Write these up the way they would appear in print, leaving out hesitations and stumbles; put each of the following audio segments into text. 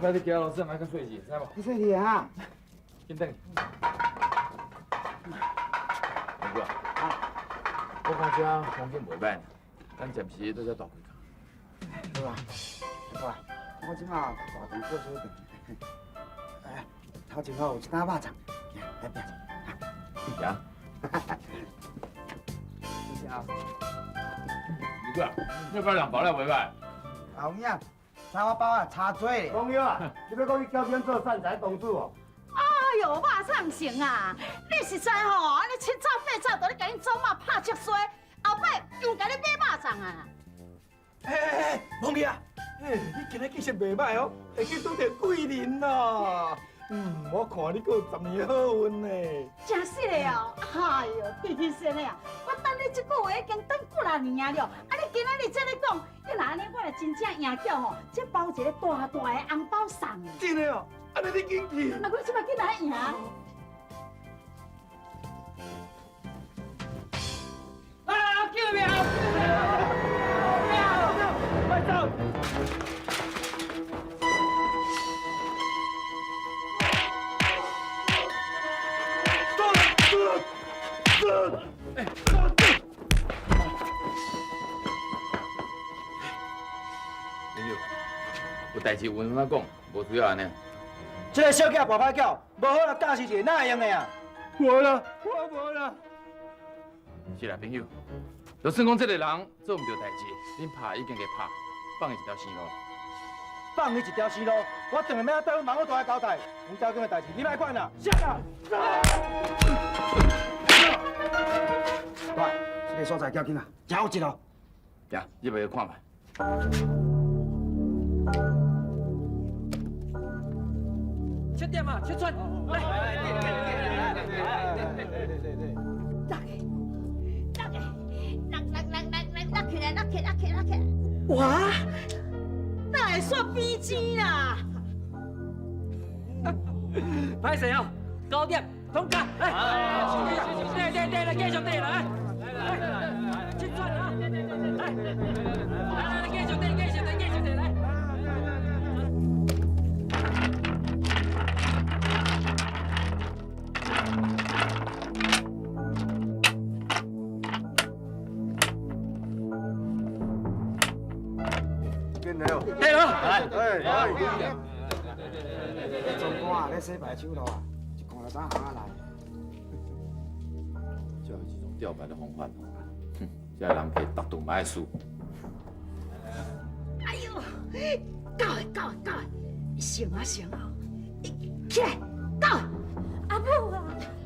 摆你行路时莫去细字，知无？你细字啊？紧等。大哥，我看这风景袂歹呢，咱暂时在这住几工。好啊，好啊，我即马大堂过小顿。哎，头前好有一打肉粽，行，来拼一下。行。谢谢啊。大哥，你摆2包了袂歹？后影，差我包啊，差多咧。朋友啊，你要讲去交警做善财董事哦？哎呦，肉粽成啊！你实在吼，安尼七早八早，都咧甲恁祖妈拍竹衰，后摆又甲你买肉粽啊！朋友啊，你今日其实袂歹哦，会去拄着贵人咯。我看你还有10年好运呢。真是的哦！哎呦，弟弟先的啊！我等你这个月已经等几啊年了，啊你今仔日才咧讲，你若安尼我若真正赢叫吼，这包一个大大的红包送你。真的哦，安尼你紧去。那我即摆去哪赢？啊！救命！快走！朋友，有代志有人仔讲，无需要安尼。这个小囝跋歹叫，无好来教示一下，哪会用的啊？无啦，我无啦。是啦，朋友，就算讲这个人做唔到代志，恁拍已经给拍，放伊一条生路。放你一条生路，我当然要对阮妈我大交代。阮交警的代志，你莫管啦。是啊。喂，这个所在交警啊，真有劲哦。行，入去看卖。切点嘛，切串，来。拉起来，拉起来！哇，那会煞变钱啦！歹势哦，高点通过，来，对，继续对来，来，切串啊，来，继续对，来。对了，总官啊，咧洗牌手路啊，一看就知行啊来。这是一种吊牌的方法，哼，这人可以达到买输。哎呦，到的，成啊！起来，到的。阿母啊，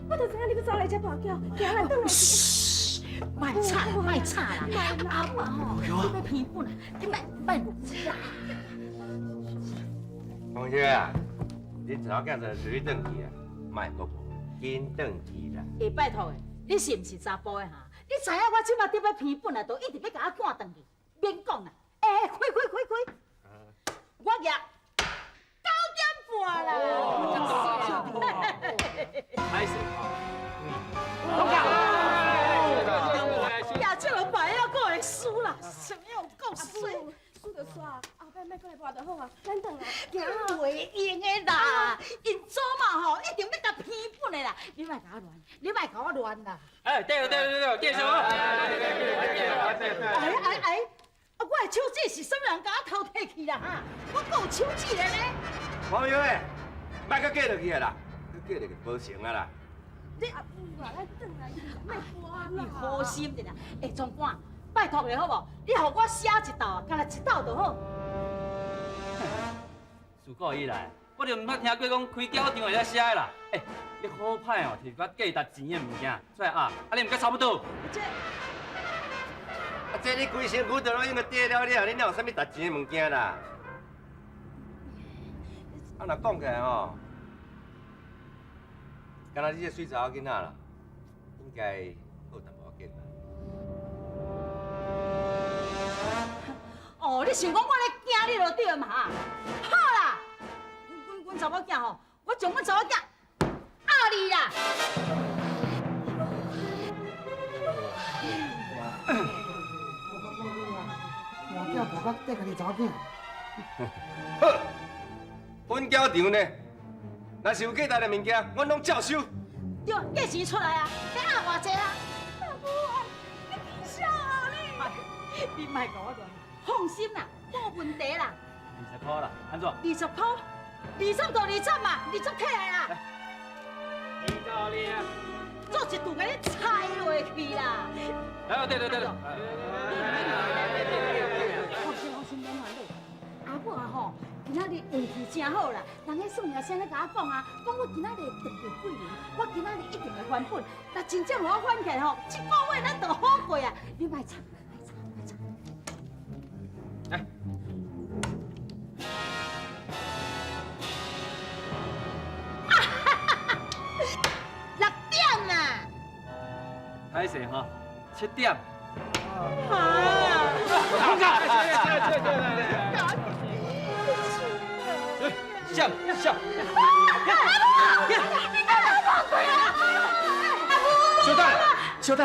我就知影你要走来这跋筊，行来倒来。嘘，卖吵啦！阿母吼，你要偏本啊，你卖无知啦。同学啊，恁查某囝就随转去啊，卖婆婆，紧转去啦。下拜托的，你是毋是查甫的哈？你知影我即马伫要偏本啊，都一直要甲我赶转去，免讲啦。开！我约9点半啦。歹势，呀，这个牌啊，搁会输啦，什么有够水？输就输啊，后摆莫过来跋就好啊，咱等下。袂用的啦，因祖嘛吼，一定要甲偏本的啦，你莫甲我乱啦。哎，对，继续哦。哎，我的手指是什么人甲我偷摕去啦哈？我还有手指的呢。朋友诶，莫搁过落去啊啦，搁过落去无成啊啦。阿母啊，咱等下莫跋你啦。好心的啦，总管，拜托你好无？你互我写一道，干那一道就好。自古以来，我就毋捌听过讲开缴场会晓写的啦。你好歹哦，摕我价值钱的物件出来啊，你毋该差不多。这你规身躯都拢用个跌了了，你哪有啥物值钱的物件啦？若讲起来吼，敢若你这水查某囡仔啦，应该好淡薄仔紧啦。哦，你想讲我咧惊你就对嘛？好啦，阮查某囝吼，我将阮查某囝压你啦。跋筊跋到缀家己查某囝。好，朋阮教场呢，若是有价值的物件，阮拢照收。对，价钱出来啊，要按偌济啊？阿母啊，你见笑啊你！你莫甲我乱，放心啦，无问题啦。 20块啦，安怎？20块，20到20嘛，20客的啦。 ？20呢？做一顿甲你猜落去啦。对。放心，免烦恼。阿母啊吼，今仔日运气真好啦，人个算命先咧甲我讲啊，讲我今仔日会得到贵人，我今仔日一定会翻本。若真正互我翻起来吼，一个月咱就好过啊！你莫吵，莫吵。来。 6点啦。歹势吼，7点。笑。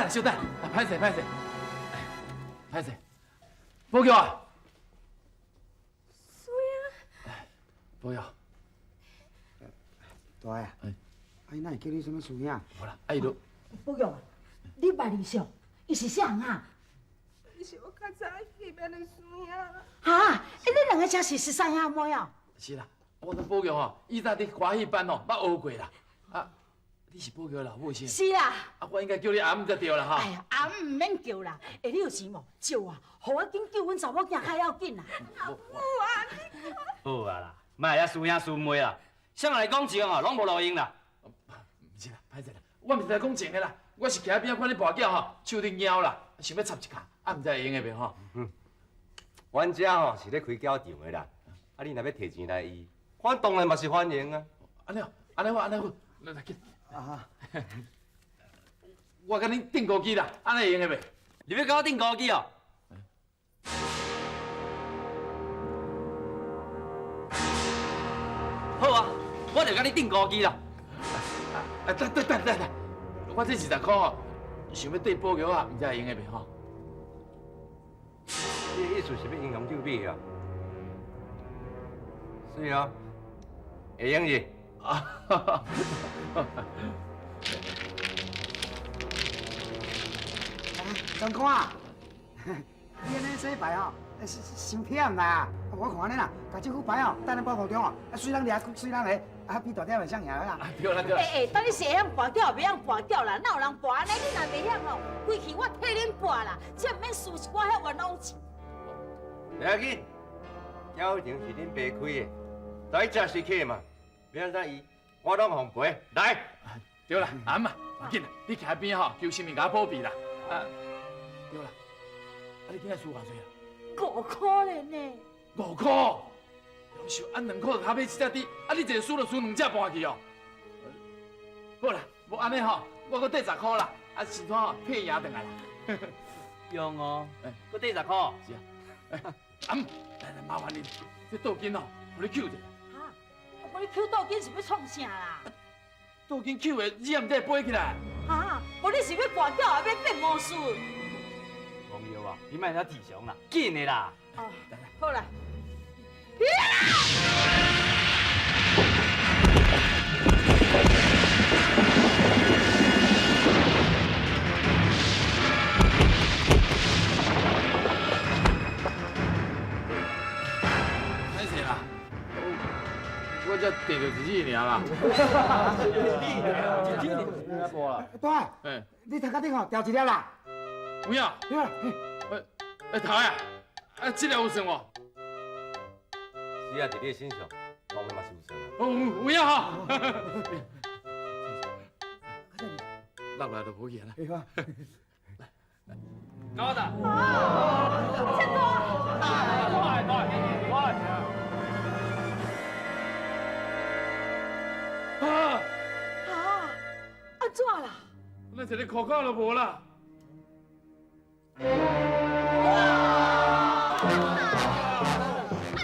小等，歹势，保佑啊！保佑。大爷，伊哪会叫你什么事影？好啦，伊都不用啊，你捌李秀，伊是啥人啊？是我较早翕的的孙啊。哈，你两个才是13兄妹啊？是啦，我跟保佑吼，以前伫华戏班吼，捌学过啦。啊，你是保佑老母先？是啦。啊，我应该叫你阿姆才对啦哈。哎呀，阿姆唔免叫啦，下你有钱无？借啊，互我紧救阮查某囝较要紧啦。好啊啦，莫遐输兄输妹啦，向来讲情哦，拢无路用啦。唔是啦，歹势啦，我毋是来讲情的啦，我是徛边看你跋筊吼，手顶枵啦，想要插一卡，啊，毋知会用的袂吼？阮遮吼是咧开教场的啦，啊，你若要摕钱来医，我当然嘛是欢迎啊。安尼好，来紧。啊，我甲你订高机啦，安尼会用的袂？你要甲我订高机哦？好啊，我就甲你订高机啦。等，我这20块吼，想要缀保佑啊，毋知会用的袂吼？你的意思是要英雄救美啊？是啊，会用是？啊，张哥啊，你安尼洗牌哦，伤忝啦。我看你啦，把这副牌哦，等咱包袱中哦，虽然掠，虽然来，啊比大点会像赢啦。对啦。等你是会晓跋筊，袂晓跋筊啦，哪有人跋安尼？你若袂晓吼，规气我替恁跋啦，这毋免输一寡遐冤枉钱。袂要紧，教场是恁爸开的，来正是客嘛，要安怎医，我拢奉陪。来，对啦，阿姆啊，要紧啦，你徛边吼，求神明甲我保庇啦。啊，对啦，啊你今仔输偌济啊5块呢？5块，优秀，按2块就卡买一只猪，啊你一个输就输2只搬去哦。好啦，无安尼吼，我搁缀10块啦，啊是拖吼配赢回来啦。用哦，搁缀10块。是啊，阿姆，来麻烦你，这倒金哦，互你扣者。哈，我你捡倒金是要创啥啦？倒金扣的，你也毋知会飞起来。哈，无你是要跋筊，还要变魔术？朋友啊，你莫遐自强啦，紧的啦。哦，好啦。歹势啦，我才摕到1日尔啦。大爷，哎，你头壳顶吼掉一粒啦。有影？对啦，头呀，啊，这个有算无？是啊，伫你的身上，我们嘛是有算啊。有影吼。落来就好去啦。对吧？高的。啊，啊，安怎啦？咱一个裤口都无啦。啊，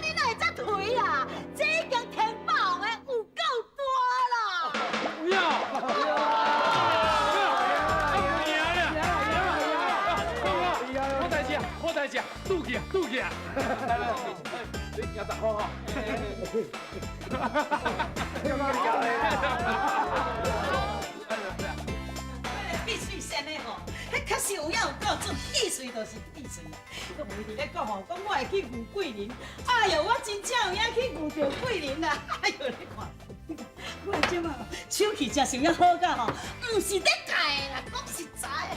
你哪会遮肥啦？这已经填饱的有够大啦！有影？好代志啊，好代志啊，拄去啊，来。你赢10块吼。碧水仙的吼，迄确实有影有够准，碧水就是碧水啦。佮袂伫咧讲吼，讲我会去牛桂林，哎哟，我真正有影去牛着桂林啦！哎哟，你看，我即马手气真是有影好甲吼，毋是咧假的啦，讲实在的。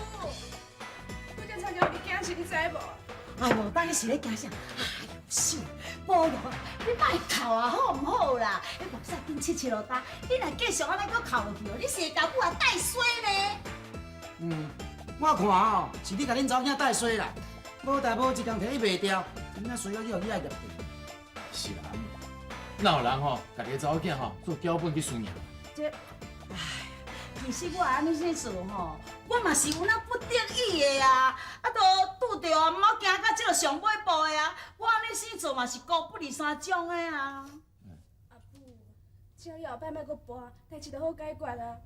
我今参加你惊是你知无？哎呦，当你是咧惊啥？哎呦，是保佑啊！你莫哭啊，好唔好啦？你目屎紧切切落干，你若继续安尼搁哭落去哦，你是会甲母啊带衰呢。我看吼，是你甲恁查某囝带衰啦，无代无一工摕伊卖掉，真正衰到去互你爱入去。是啦，哪有人吼，家己查某囝吼做标本去输赢？这，唉，其实我安尼先做吼，我嘛是有那不得已的啊，啊，都拄着啊，毋好行到这个上尾步的啊，我安尼先做嘛是高不离三种的啊。阿母，只要你后摆莫搁搬，代志就好解决啊。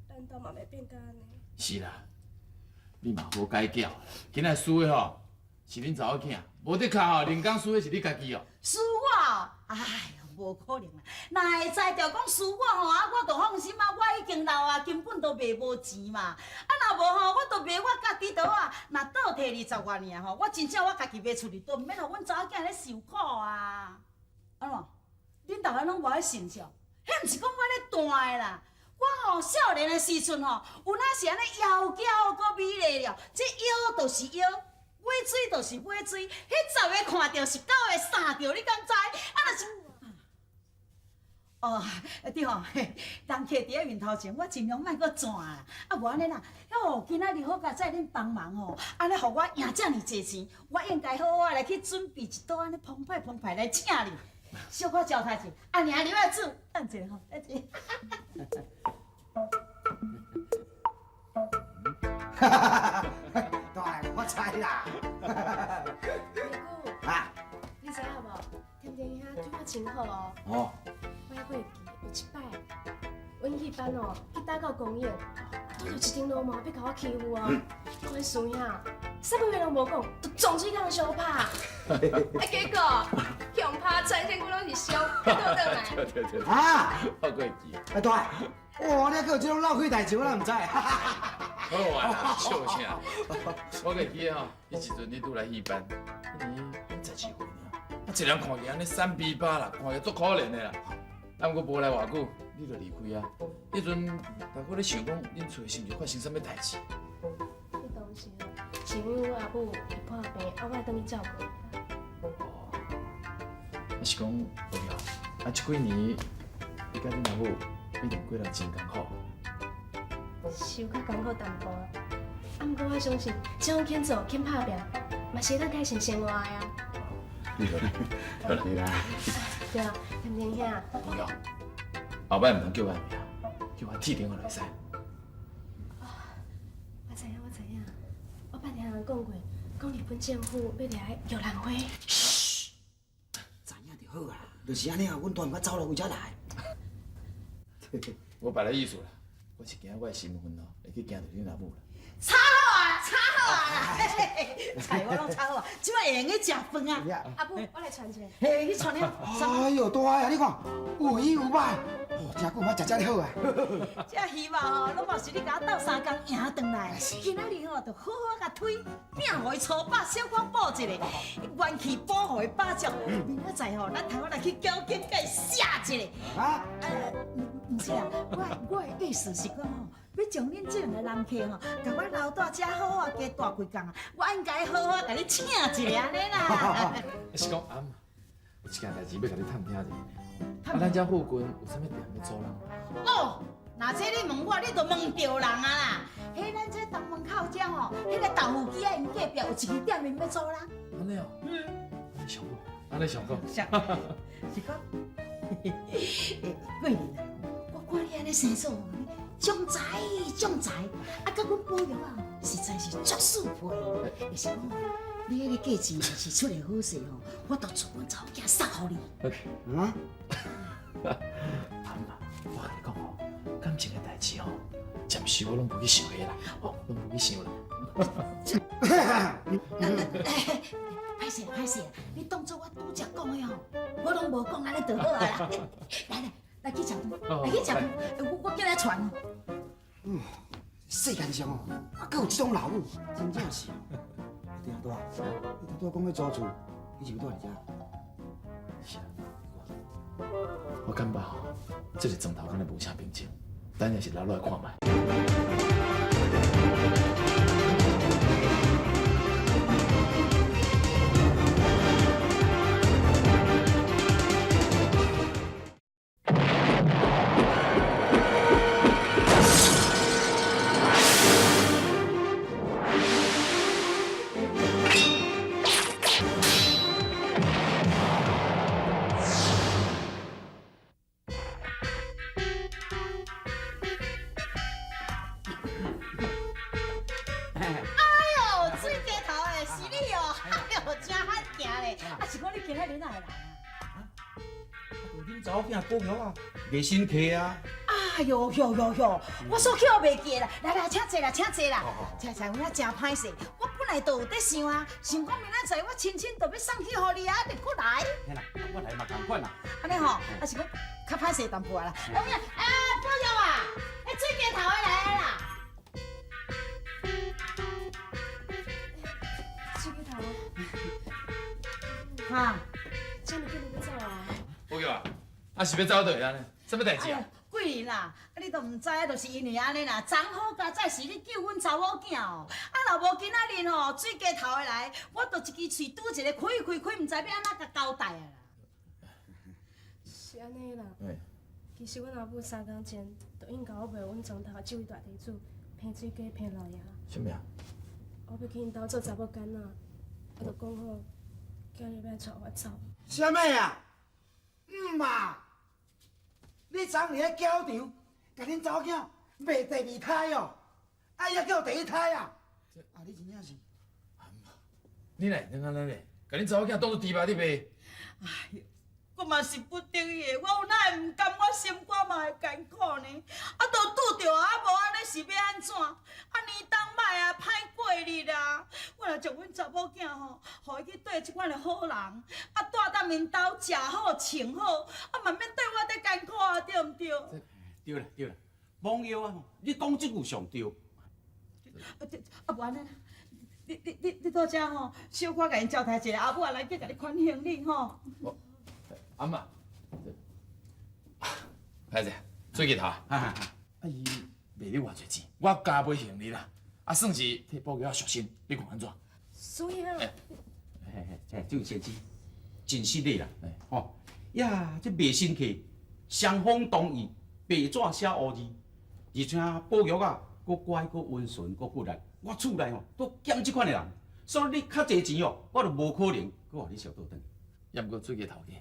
咱都嘛袂变甲安尼。是啦，你嘛好改叫，今仔输的吼是恁查某囝，无得靠吼，人工输的是你家己哦。输我，哎呦，无可能啦！若会知着讲输我吼，啊，我就放心啊，我已经老啊，根本都卖无钱嘛。啊，若无吼，我就卖我家己刀啊。若倒摕20外尔吼，我真正我家己卖出去，都毋免互阮查某囝咧受苦啊。安怎？恁逐个拢无爱信着？迄毋是讲我咧弹的啦。我吼少年的时阵吼，有哪是安尼窈窕搁美丽了？这腰就是腰。买水就是买水，迄10个看到是9个杀着，你敢知？啊，若是哦，对吼，人客伫咧面头前，我尽量莫搁转啦。啊，无安尼啦，哟，今仔日好佳在恁帮忙吼，安尼互我赢遮尔济钱，我应该好好来去准备一桌安尼澎湃澎湃来请你。小可招待一下，啊，娘留下煮，等一下吼，等一下。哈哈哈！对，我知啦。姑，啊，你知影无？甜甜遐对我真好哦。哦，我还会记，有一摆，阮迄班哦去打到公园，拄着一顶老毛要甲我欺负哦。我迄输赢，啥物话拢无讲，就撞水缸相拍。啊，结果强拍全身骨拢是伤，倒转来。对，啊，我过会记。哎对，哇，你还有这种闹开代志，我哪唔知？好玩啦，笑啥？我会记吼，迄时阵你拄来戏班，迄年12岁呢，啊，一人看起安尼3比8啦，看起足可怜的啦。啊，毋过无来偌久，你就离开啊。迄阵大家咧想讲，恁厝是毋是发生啥物代志？迄当时是因为我阿母伊破病，啊，我等伊照顾。哦，啊是讲无聊，啊，这几年你甲恁阿母一定过得真艰苦。是有较艰苦淡薄啊，啊，毋过我相信，只要肯做肯拍拼，嘛是会当改善生活的啊。对啦，对啦。对啊，甜甜兄。无聊，后摆毋通叫我名，叫我铁定我就会使。我知影，我捌听人讲过，讲日本政府要来玉兰花。知影就好啊，就是安尼啊，阮大毋捌走路为遮来。我别个意思啦，我是惊我的身份哦，会去惊到恁阿母啦。炒好啊！菜我拢炒好啊，即摆会用去食饭啊。阿母，我来传一个。嘿，去传了。哎呦，大啊！你看，有鱼有肉，哦，真久捌食遮尔好啊。这鱼肉吼，拢嘛是你甲我斗3工赢转来。今仔日吼，就好好甲腿拼互伊粗饱，小可补一下，元气补互伊饱足。明仔载吼，咱头仔来去交警甲伊写一下。啊？毋是啦，我的意思是讲吼，要将恁这样的人客吼，甲我留到遮好好加大几工啊，我应该好好甲你请一下安尼啦。是讲阿妈，有一件代志要甲你探听者。啊，咱遮附近有啥物店要租人？哦，那这你问我，你就问对人啊啦。迄咱这东门口遮吼，迄个豆腐机啊，因隔壁有一间店面要租人。安尼哦，安尼上好，安尼上好。是讲，桂林啊，我看你安尼生做，种财，啊，甲阮保佑啊，实在是足舒服的。会是讲，你迄个价钱若是出来好势吼，我就做阮查某囝送互你。啊？阿妈，我甲你讲吼，感情的代志吼，暂时我拢无去想的啦，哦，拢无去想啦。歹势歹势，你当作我拄则讲的吼，我拢无讲，安尼就好啊啦。来去食饭，来去食饭，我叫来传哦。世间上哦，还佫有这种老母，真正是哦。对啊对啊，你拄讲要租厝，你是要住伫遮？是啊，我感觉吼，这个砖头敢若无啥平静，等下是留落来看卖。查某囝保育啊，袂新客啊。哎呦呦呦呦，我所捡袂记啦，来请坐啦，请坐啦，请有影真歹势，我本来就有在想啊，想讲明仔载我亲就要送去互你啊，你过来。嘿啦，我来嘛同款啦。安尼吼，还是讲较歹势淡薄啦。有影？保育啊，水鸡头的来啦。水鸡头，哈，这你跟你要走啊？保佑啊，啊是要走倒去安尼？什么代志啊？贵人啦，你都唔知，就是因为安尼啦。昨好佳哉是你救阮查某囝哦，若无今仔日吼水鸡头的来，我就一支喙拄一个开，唔知要安怎甲交代啊啦。是安尼啦。对。其实阮阿母3天前就应甲我卖阮庄头这位大地主骗水鸡骗老爷。什么啊？我要去因兜做查某囡仔，我就讲好，今日要带我走。什么啊？嘛！你昨年喺教场，甲恁查某囝卖第二胎哦，啊，还叫第一胎啊！啊，你真正是，你来当安尼嘞？甲恁查某囝当作猪肉伫卖？哎呦，我嘛是不得已的，我有哪会唔甘？我心肝嘛会艰苦呢？啊，都拄着啊，无安尼是要安怎？啊，年冬歹啊，歹过日啊！我来将阮查某囝吼，互伊去缀即款的好人，啊，住踮因兜，食好穿好，啊，嘛免对我伫艰苦啊，对毋对？对啦对啦，网友啊，你讲即句上对。啊，无安尼啦，你到遮吼，小可甲因招待一下，阿母来去甲你款行李吼。阿妈，歹势，水鸡头，啊伊卖你偌济钱，我加买行李啦，啊算是替保佑赎身，你看安怎？所以啊，这位先生真失礼啦，吼呀，这卖新客双方同意，白纸写乌字，而且保育啊，佫乖佫温顺佫骨力，我厝内吼都欠即款的人，所以你较济钱哦，我就无可能佫互你烧倒转。也毋过水鸡头家，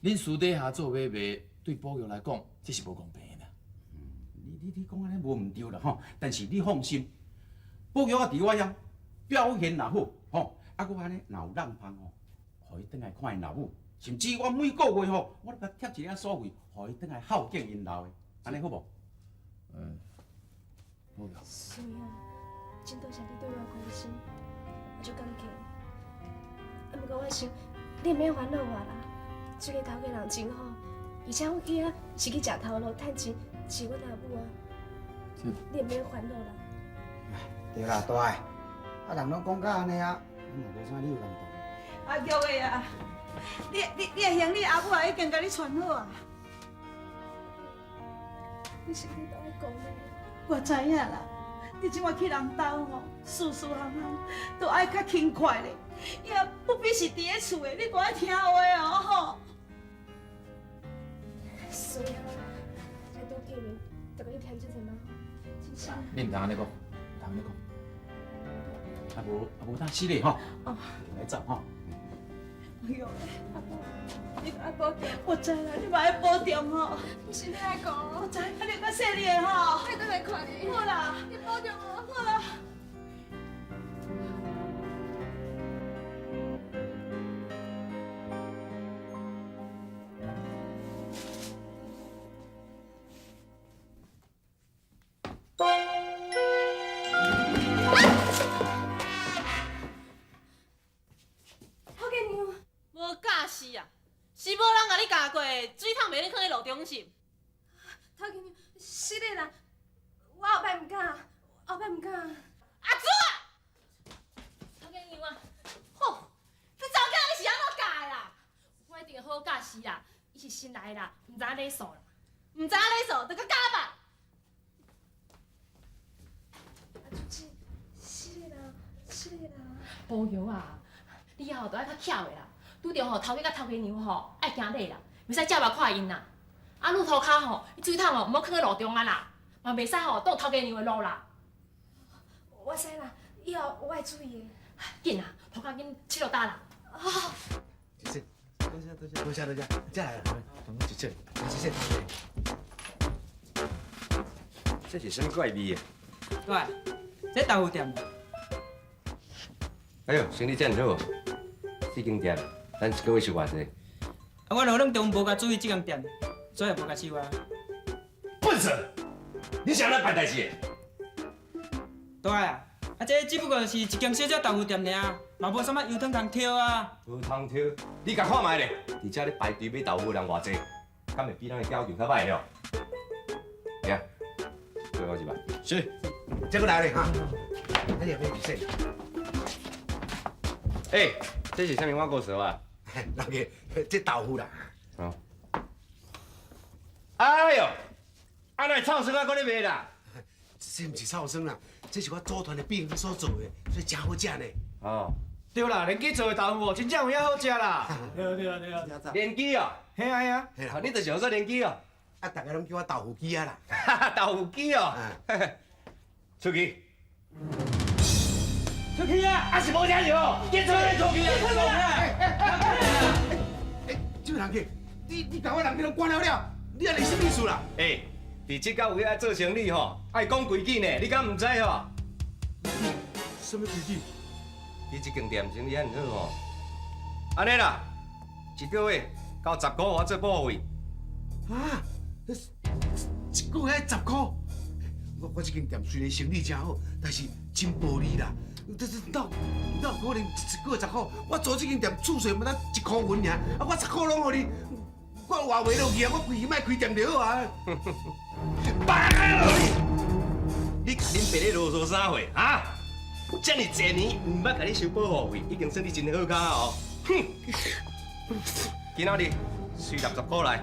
恁私底下做买卖，对保育来讲，这是无公平的。你讲安尼无毋对啦吼，但是你放心，保育啊伫我遐表现若好吼，啊佫安尼若有人芳吼，互伊转来看因老母，甚至我每个月吼，我都甲贴一领所费，互伊转来孝敬因老的，安尼好无？保育。所以啊，真多谢你对我关心，我就感激。啊，不过我想，你免烦恼我啦，水鸡头家人真好，而且我囝是去食头路趁钱，是阮阿母啊，你免烦恼啦。对啦，大个，啊，人拢讲到安尼啊，你嘛无啥理由感动。阿玉的啊，你的行李阿母啊已经甲你传好啊。你是你跟我讲的。我知影啦，你即摆去人兜吼，事事项项都爱较轻快咧，也不比是伫咧厝的，你都爱听话哦吼。所以啊，来到见面，就甲你听这些嘛，真是。你毋通安尼讲，毋通安尼讲。无当失礼吼，哦，来走吼。哎呦，你爱保重，我知啦，你嘛爱保重吼。不是你爱讲，我知，啊你较细腻的吼。我都来看你。好啦，你保重哦。好啦。袂你放喺路中是？头家娘，是的啦，我后摆唔敢，后摆唔敢。阿祖啊！头家娘啊！吼，这查某囝你是安怎教的啦？我一定会好教是啦，伊是新来的啦，唔知影礼数啦。唔知影礼数，就搁教吧。阿主姐，是的啦，是的啦。保佑啊！你以后都爱较巧的啦，拄着吼头家甲头家娘吼爱行礼啦，袂使正目看因啦。啊，路涂骹吼，伊水桶吼，毋好囥喺路中啊啦，嘛袂使吼挡头家娘的路啦。我使啦，以后我会注意的。紧啊，涂骹紧七路搭啦。哦。谢谢，多谢，再来啦，帮我一切，谢谢。这是什么怪味啊？对，这豆腐店。哎呦，生意真好，4间店，咱一个月收偌济？啊，我老拢中无甲注意这间店，所以无甲收啊。笨死！你想来办代志？对啊，啊这只不过是一间小小豆腐店尔，嘛无啥物油汤通挑啊。无通挑，你甲看卖咧，伫遮咧排队买豆腐的人偌济，敢会比咱的交情较歹了？行，给我1万。是，这个来咧哈，你也别比赛。哎，这是啥物碗糕蛇啊？老爷，这豆腐啦。哦。哎呦，安尼臭酸啊，搁咧卖啦？这不是臭酸啦，这是我组团的兵所做的，所以真好食呢。哦，对啦，连记做的豆腐真正有遐好食啦。对。连机哦，嘿啊，哦，你就是学做连机哦。啊，大家拢叫我豆腐机啊啦。哈哈，豆腐机哦。出去。出去啊！啊是无听着，紧出去出去啊！出去啊！这位人客，你把我人客拢关了了，你安尼什么意思啦？哎，伫这个位爱做生意吼，爱讲规矩呢，你敢唔知吼？什么规矩？你这间店生意很好吼。安尼啦，一个月交10块我做保护费。啊，一个月10块。我这间店虽然生意真好，但是真暴利啦。这哪有可能一个月10块？我做这间店厝税嘛得1块银尔，啊我10块拢给你，我话话落去啊，我亏卖开店就好啊。巴开落去！你甲恁爸咧啰嗦啥货啊？这么济年唔捌甲你收保护费，已经算你真好家哦。哼！今仔日随拿10块来。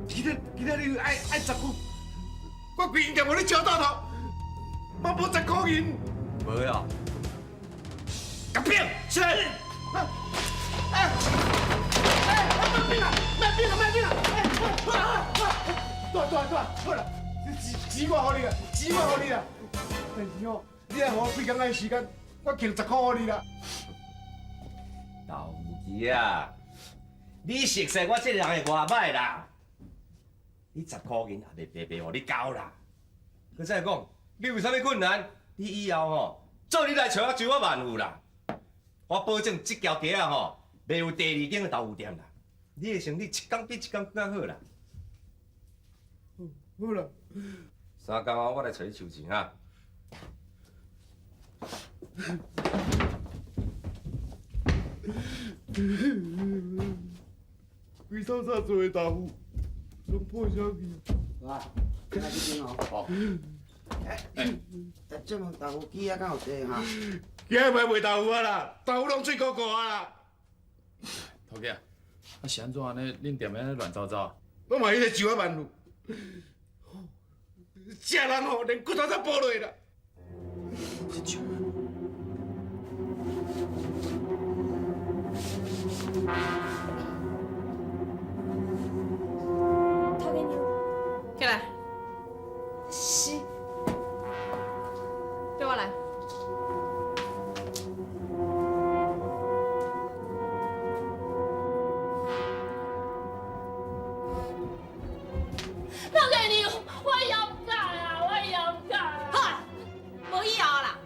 今仔日爱10块，我规间店互你招到头，我无10块银。无哦。甲拼！是。卖冰了！断，好了，钱我给你啦，钱我给你啦。但是哦，你来给我几工仔时间，我扣10块给你啦。豆腐机啊，你熟悉我这人的外歹啦。你10块银也袂白互你交啦。佮再讲，你有啥物困难，你以后吼，做你来找我，求我万富啦。我保证这条街啊吼，袂有第2间的豆腐店啦。你的生意一天比一天更好啦。好啦3天后我来找你收钱哈。规手做的豆腐，拢破小去。哇，来这边哦。哦。这门豆腐机啊，敢有地哈？今日卖豆腐啊啦，豆腐拢水糊糊啊啦。头家，啊是安怎安尼？恁店安尼乱糟糟？我嘛迄个收我万户，食人吼连骨头都剥落啦。头家娘，起来，是。对我来。头家娘，我勇敢啊！我勇敢啊！好啊，无以后啦，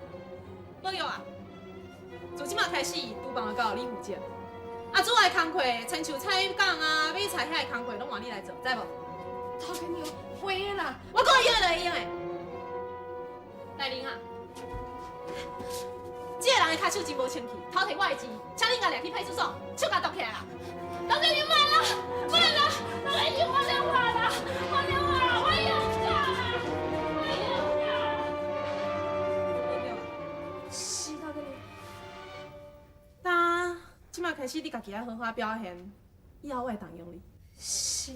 无用啊！从即马开始，厨房就交你负责。啊，煮的工课，亲像菜讲啊、买菜遐个工课，拢换你来做，知无？头家娘，会的啦。我讲会用就会用的。来啉啊！这个人的的骹手真无清气，偷摕我的钱，请恁家掠去派出所，手甲剁起来啦！老哥，你慢了，慢了，老哥，你我了我啦，我了我啦，我有假啦，我有假。是老哥你。当即马开始，你家己要好好表现，以后我会当用你。是。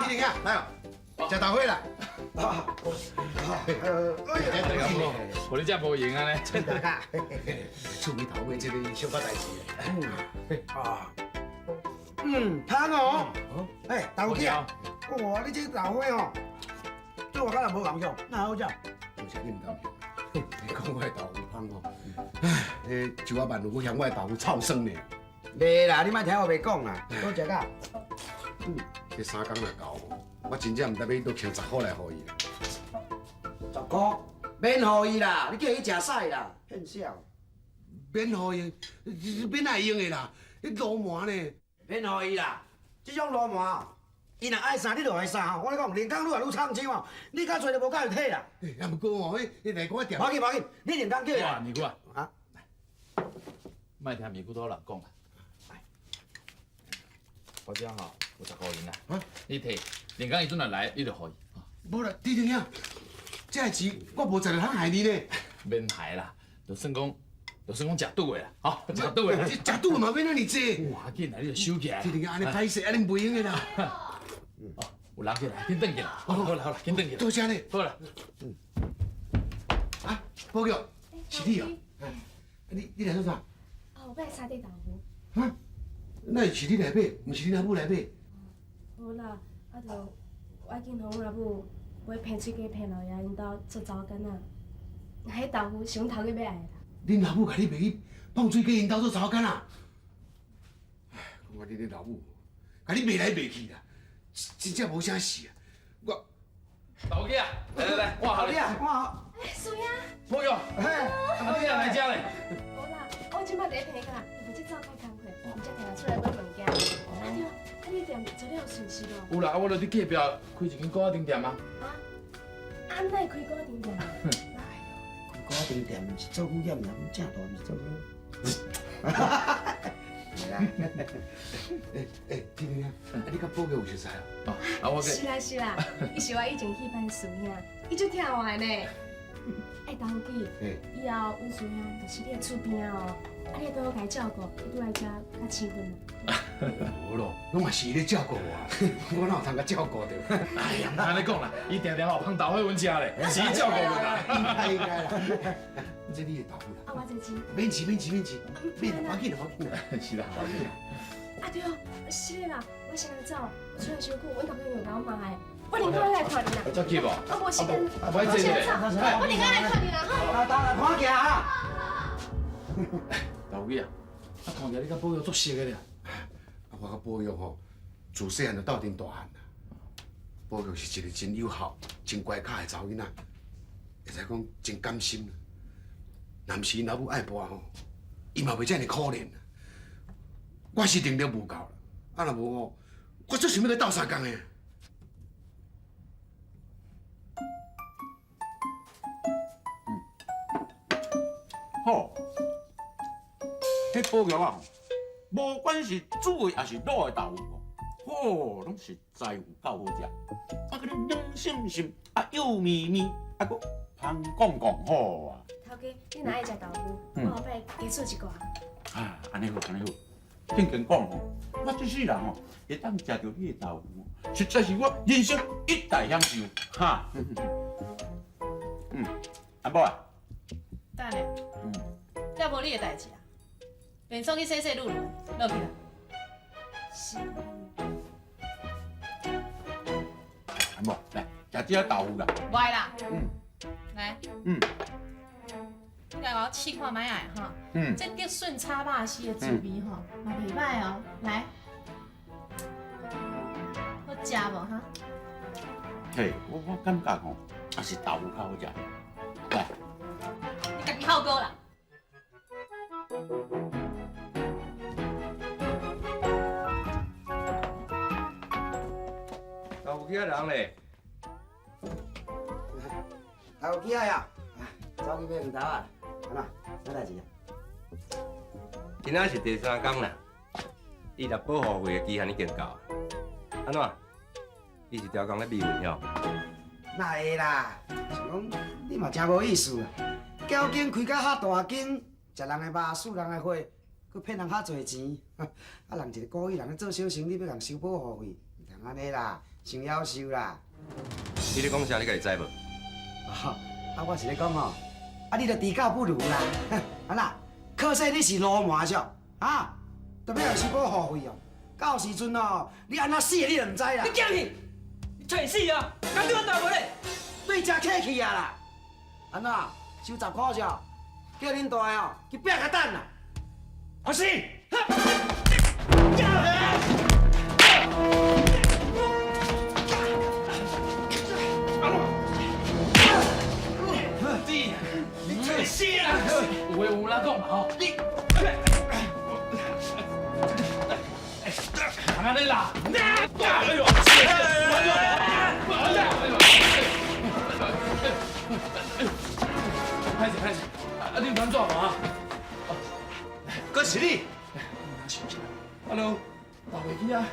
你看，来哦，食豆花啦。我你遮无闲啊咧。大家，厝尾头尾这个小可代志啊。汤哦，哎，豆姐，哇，你这豆花哦，对我敢若无共用，哪好食？有啥你唔共用？你讲我的豆腐汤哦，哎，就我万路，我嫌我的豆腐臭酸呢。袂啦，你莫听我袂讲啦，好食噶。这3工若到，我真正唔得要多请10块来互伊啦。10块，免互伊啦，你叫伊食屎啦，骗笑。免互伊，免爱用的啦，你罗麻呢？免互伊啦，这种罗麻，伊若爱啥你就爱啥吼。我跟你讲，连工愈来愈苍青哦，你较做就无够有体啦。啊，不过哦，迄内锅店。无紧无紧，你连工叫伊。哇，尼姑啊，啊，莫听咪骨头人讲啦。我这样吼有10块银啦，你摕，连讲伊阵来来，你就互伊。无啦，弟弟兄，这个钱我无实个通害你呢。免害啦，就算讲食赌的啦，吼，食赌的。食赌嘛免遐尼济。哇，紧来你就收起来。弟弟兄，安尼歹势，安尼袂用的啦。哦，有人起来，紧转起来。好啦，紧转起来。多谢你。好啦。啊，宝玉，是你哦。你来做啥？哦，我来沙地豆腐。啊？那是你来买，毋是你阿母来买。无啦，啊就我紧互我阿母买骗水鸡骗落遐因兜做早羹啊，迄豆腐是阮头家买来的啦。恁老母甲你卖去放水鸡因兜做早羹啊？唉，讲我你老母，甲你卖来卖去啦，真正无啥事啊。我豆姐啊，来，我好你。我好。哎，苏呀。宝玉，嘿，你也来遮咧？无啦，我即摆第一天啦，负责走开工课，毋才摕出来买物件。啊对，啊你店做了顺时咯？有啦，我著伫隔壁开一間糕仔店啊。啊，安奈开糕点店啊？糕点店毋是做古店啦，正大毋是做古。弟弟兄，你甲宝玉有熟识啊？我是啦是啦，伊是我以前戏班师兄，伊足听话的呢。哎，豆记，以后阮师兄就是你的厝边哦，啊，你多好家照顾，你来遮较亲近咯。无咯，拢嘛是伊咧照顾我，我哪有通甲照顾着？哎呀，安尼讲啦，伊定定吼捧豆花阮食咧，是伊照顾阮啦。应该啦。这你的豆腐啦。啊，我这钱。免钱，免啦，要紧啦，要紧啦。是啦，要紧啦。啊对哦，是的啦，我先来走，我出来伤久，阮头家又甲我骂的，我另外来看你啦。要急无？我无时间，我先来走，我另外来看你啦哈。当然看行啊。豆姐啊，啊看起来你甲宝玉足熟的咧。我甲宝玉吼，自细汉就斗阵大汉啦。宝玉是一个真友好、真乖巧的查某囡仔，会使讲真甘心。若毋是因老母爱跋吼，伊嘛袂遮尔可怜啦。我是能力无够啦，啊若无吼，我足想要去斗相共的。好，迄宝玉啊，无管是煮的还是卤的豆腐，哦，拢实在有够好食。啊，佮你软心心，啊幼绵绵，啊佮香讲讲好啊。头家，你若爱食豆腐，我后摆加做一寡。啊，安尼好，安尼好。正经讲吼，我这世人吼，会当食到你的豆腐，实在是我人生一大享受，哈。阿母啊，等下，了无你的代志啊，便送去洗洗露露，落去啦。是。阿母来食这豆腐啦。歪啦。嗯。来。嗯。你来我试看卖爱哈。嗯。这竹笋炒肉丝的滋味吼，嘛袂歹哦。来，好食无哈？嘿，我感觉吼，还是豆腐较好食。来。你家己好过啦。豆腐仔人咧，豆腐仔呀，走去买两头啊，安那啥代志啊？今仔是第3天啦，伊若保护费的期限已经到，安怎？伊是调工咧密运哟。那会啦，想讲你嘛真无意思啊！交间开甲遐大间，食人的肉，输人的货，佮骗人遐侪钱，啊人一个故意人咧做小生意，要人收保护费，唔通安尼啦，伤夭寿啦！你咧讲啥？你家己知无？我是咧讲吼，你著自告不如啦！安那，可惜你是罗麻将啊，特别人收保护费哦。到时阵哦，你安怎死的你就唔知啦。你惊去？你找死啊！敢对我斗无咧？对真客气啊啦！安怎收10块少？叫恁大的哦去拼甲等啦！阿死！你吹死啦！有话有人讲嘛吼，你安尼啦，哎呦！歹势，你有安怎嘛？搁是你？Hello，倒回去啊！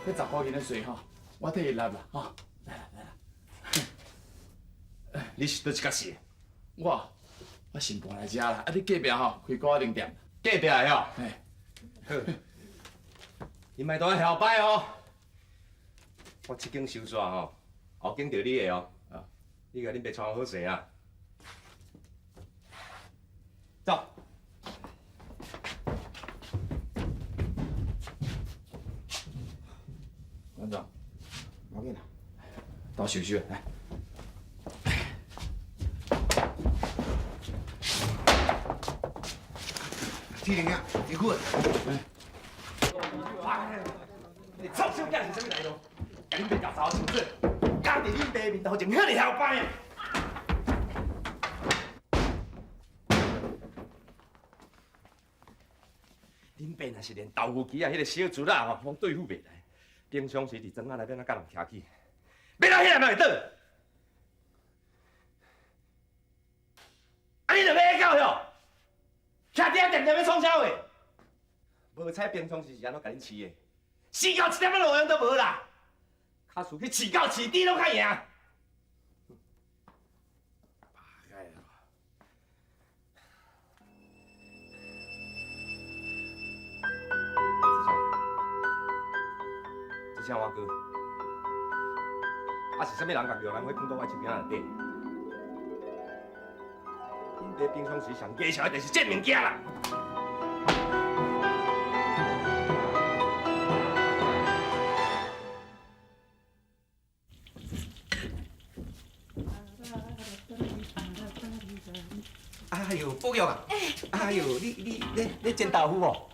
迄10块钱的水吼，我替伊纳啦，吼，来啦。你是倒一角是？我先搬来遮啦，你隔壁吼开糕点店，隔壁的哦。好，你莫当晓摆哦。我这间收煞吼，后间着你的哦。你甲恁爸穿好势啊！走。馆长，冇紧啦，到休息来。天灵啊，你滚！你臭小囝是啥物来路？甲恁爸搞啥清楚？家伫恁爸面头前遐尼晓摆啊！恁爸若是连豆腐机啊，迄个小猪仔吼，拢对付袂来，平常时伫庄仔内面甲人徛起，要到遐哪会倒？啊，你著要到哟！徛伫遐点点要创啥话？无彩平常时是安怎甲恁饲的？死到一点仔路用都无啦！卡输去饲狗饲猪拢较赢。这像我哥，啊是啥物人甲玉兰花放到我手柄内底？恁爸平常时上介绍的就是这物件啦。哎呦，宝玉啊！哎呦，你煎豆腐哦？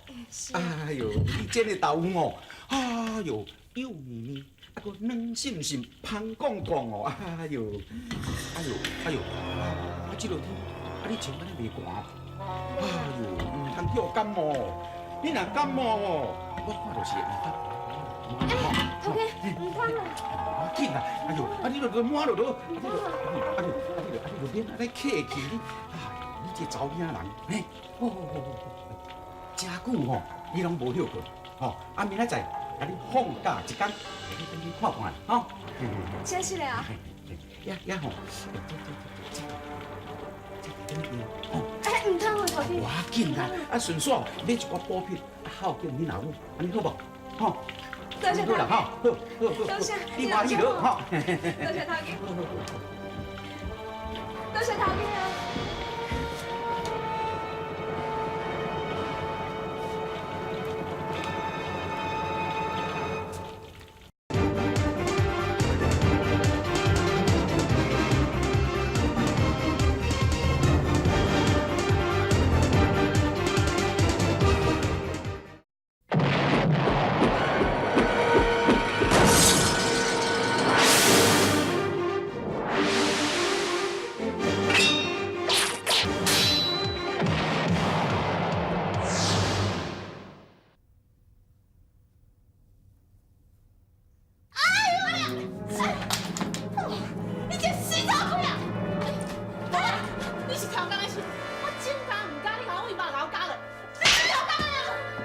哎呦，你煎的豆腐哦，哎呦，幼绵绵，啊个软腍腍，香光光哦，哎呦，啊这落天，啊你穿安尼袂寒？哎呦，唔通叫感冒，你若感冒哦，我看就是会发。OK，唔通啦。紧啦！哎呦，啊你落满落，啊你落免安尼客气你，你这查某囝人，嘿，好，真久吼，你拢无休困，吼，啊明仔载，啊你放假一天，你看看，吼。真是的啊。呀吼，哎，唔通啊，头弟。我紧啦，啊顺续买一寡补品，孝敬恁阿母，安尼好无？吼，多谢好啦，头吼，好，多谢你欢喜落，吼。多谢头家，多谢头家啊！你这死查鬼啊！你是超工的事，我真敢唔敢你甲我一百老加了，你是超工的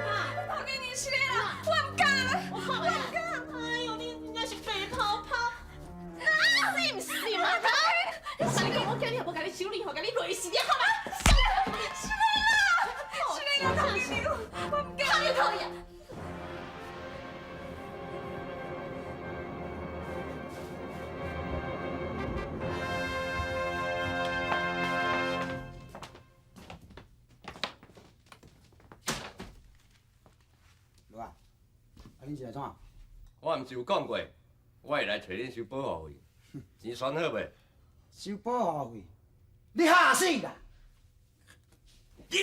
啊！头家你是啦，我唔敢啦，我唔敢。哎呦，你真是白泡泡，是唔是嘛？你三个我叫你也无甲你修理，好甲你累死，你好吗？是啦，头家，我唔敢，你讨厌。罗啊，恁是来怎？我毋是有讲过，我会来找恁收保护费，钱算好袂？收保护费，你吓死啦！无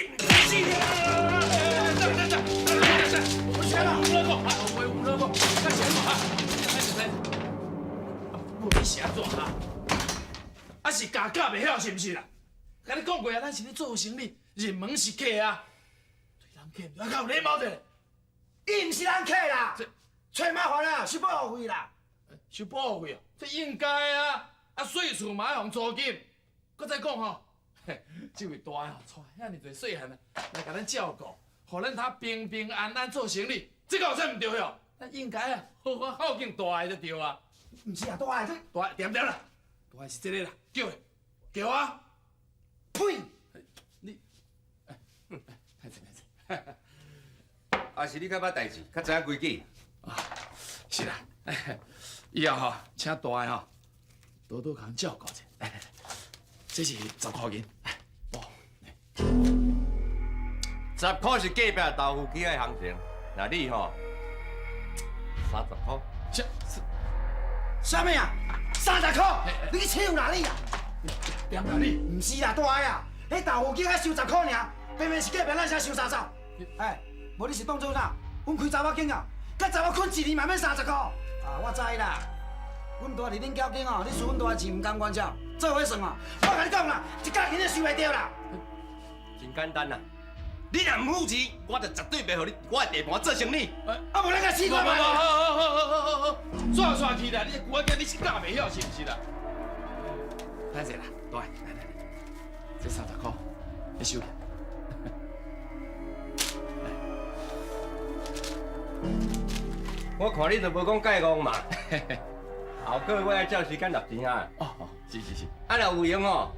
你是安怎哈？啊是家教袂晓是毋是啦？甲你讲过啊，咱是咧做生意，入门是客啊，对人客要较有礼貌者。伊毋是咱客啦，找麻烦啦，收保护费啦。收保护费啊，这应该啊。啊，税厝嘛要用租金。搁再讲吼，这位大个吼，带遐尼侪细汉啊，来甲咱照顾，互咱他平平安安做生意，这个有啥毋对哦？咱应该啊，好好孝敬大个就对啊。毋是啊，大个这大个点点啦，大个是这个啦，叫的，叫啊！呸！你，太真太真。啊是你较捌代志，较知影规矩。啊，是啦，以后吼，请大个吼，多多甲咱照顾者。这是10块银，哦10块是隔壁豆腐机的行情，那你吼30块。啥物啊？30块？你去笑哪里啊？点哪里？毋是啦，大个啊，迄豆腐机才收10块尔，偏偏是隔壁咱才收30。哎，无你是当做啥？阮开查某间啊，甲查某困一年嘛免30块。啊，我知啦。阮大伫恁交间哦，你输阮大的钱毋甘愿少，做伙算哦。我甲你讲啦，一角银就收袂着啦。真简单啦，你若唔付钱，我就绝对袂互你我的地盘做生意。啊，无咱甲死看卖。好，刷去啦！你古仔囝你是教袂晓是毋是啦？来者啦，来，这30块你收起。我看你都无讲介戆嘛，后个月爱照时间纳钱啊。哦，是。啊，若有闲吼，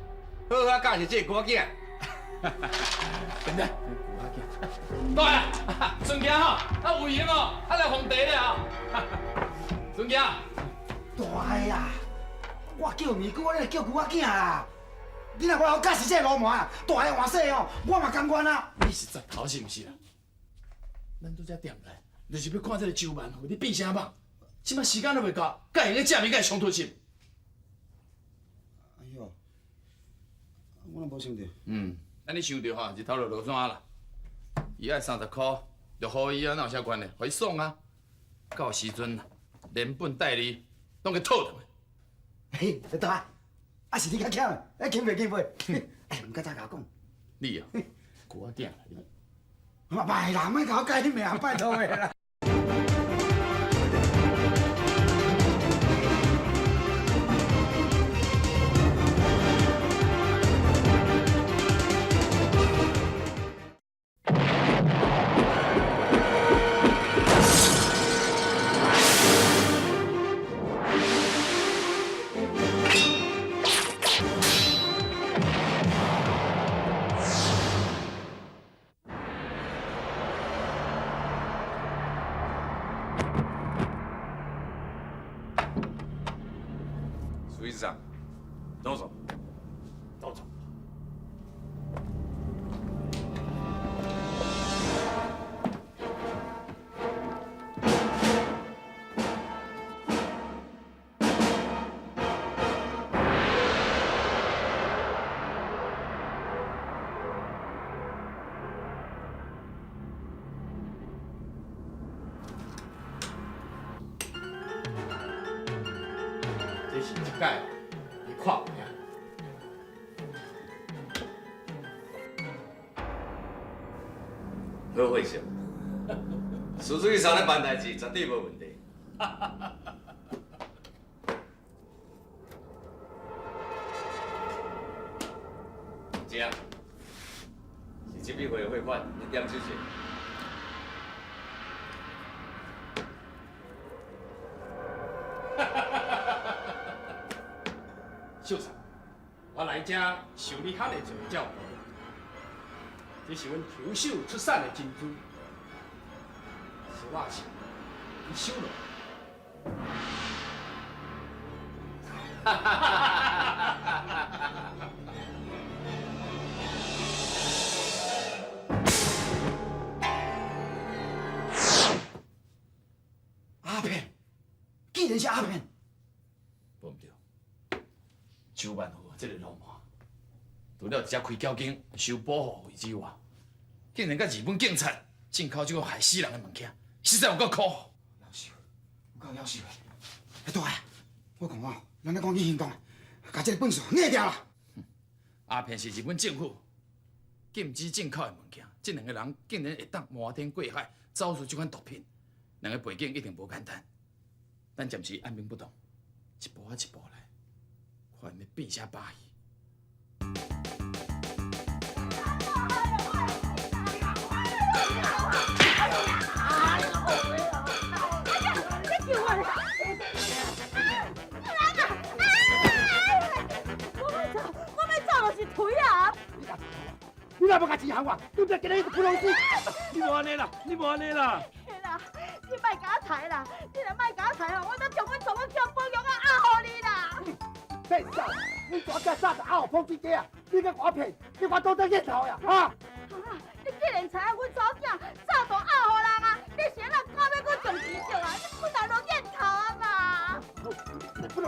好好教是这个古仔囝。等等，古仔囝，来啦，顺行吼，啊有闲哦，啊来奉茶咧吼。顺行。大个啊，我叫咪久，你来叫古仔囝啦。你若我假是这流氓啊，大个换细哦，我嘛甘愿啊。你是十头是毋是啦？咱拄则点来，就是要看这个周万户，你变啥梦？即摆时间都未到，该用个正面，该上突心。哎呦，我拢无想到。安尼想着吼，日头就落山啦。伊爱30块，就互伊啊，哪有啥关系？互伊爽啊！到时阵连本带利，拢给套落去。嘿，大啊，啊是你较巧，哎，紧袂紧袂？哎，唔该早甲我讲。你啊，古仔囝啦你。歹啦，莫甲我改你名，拜托的啦。这是一届你看有影。好会笑，苏水上咧办代志，绝对无问题。姐，是这笔汇款，你点收钱。秀才，我来这受你遐个罪教，这是阮抽手出产的珍珠，是我是你收落。哈哈哈哈哈！阿片，竟然是阿片！无毋对，周万虎这个流氓，除了只开交警收保护费之外，竟然甲日本警察进口这个害死人的物件，实在有够可恶。夭寿，有够夭寿的！哎，大爷，我讲哦，咱咧讲起行动，把这个本事捏掉啦！阿片是日本政府禁止进口的物件，这两个人竟然会当瞒天过海走出这款毒品，两个背景一定无简单。咱暂时按兵不动，一步仔一步来，看要变啥把戏。你若要甲钱还我，你不要今日一直不拢死。你无安尼啦，你无安尼啦。嘿啦，你莫甲我抬啦，你若莫甲我抬哦，我再将阮同我叫保养啊压予你啦。变傻，你大家早就压互碰死家啊！你甲我骗，你我倒在日头呀，哈！啊，你既然知影阮祖囝早就压予人啊，你是安怎敢要阮上钱着啊？你本来落日头啊嘛。不能。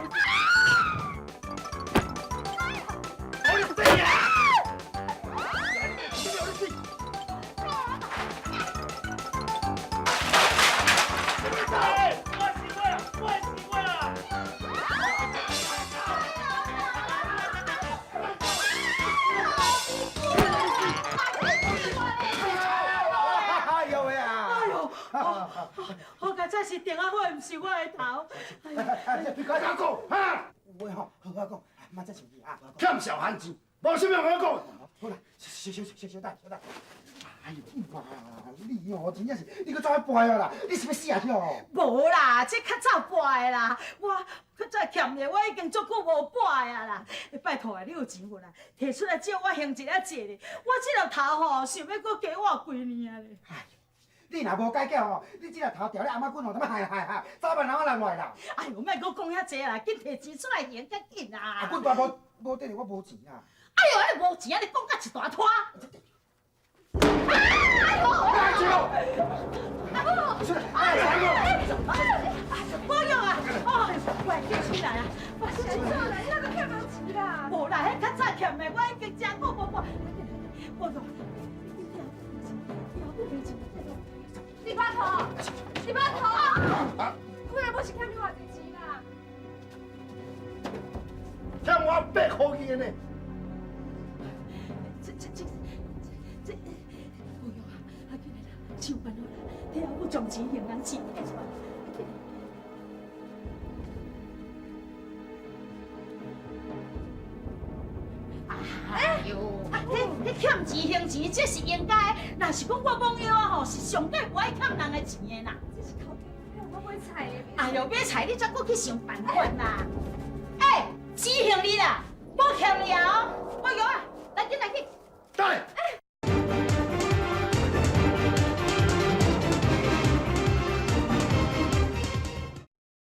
好佳哉是电啊火，毋是我的头。你快点讲，哈！话吼，好好讲，莫再生气啊！欠小汉子，无啥物好讲。好啦，小等。哎呦，妈！你哦，真正是，你搁怎样背啊啦？你是要死啊哦？无啦，这较早背的啦，我较早欠的，我已经足久无背啊啦。拜托啊，你有钱无啦？摕出来借我还一下借咧。我这个头吼，想要搁加我几年啊咧。你若无改嫁吼，你这个头掉咧阿妈棍吼，怎么害，早晚人我人来啦！哎呦，莫搁讲遐济啦，紧摕钱出来还较紧啊！阿棍爸无等于我无钱啊！哎呦，你无钱啊，你讲甲一大拖！保养啊！快叫起来啊！我先做啦，你那个欠无钱啦？无啦，迄较早欠的，我已经真久无保养。你把头，我也不是欠你偌济钱啦。欠我8块钱呢。这，保养啊！啊，起来啦，手办好啦，替我将钱还人钱拿出来。哎呦，你欠钱还钱，这是应该。若是讲我网友啊吼，是上界不爱欠人的钱的啦。这是靠骗，我买菜的。哎呦，买菜你怎搁去想办法啦？哎，只欠你啦，我欠了。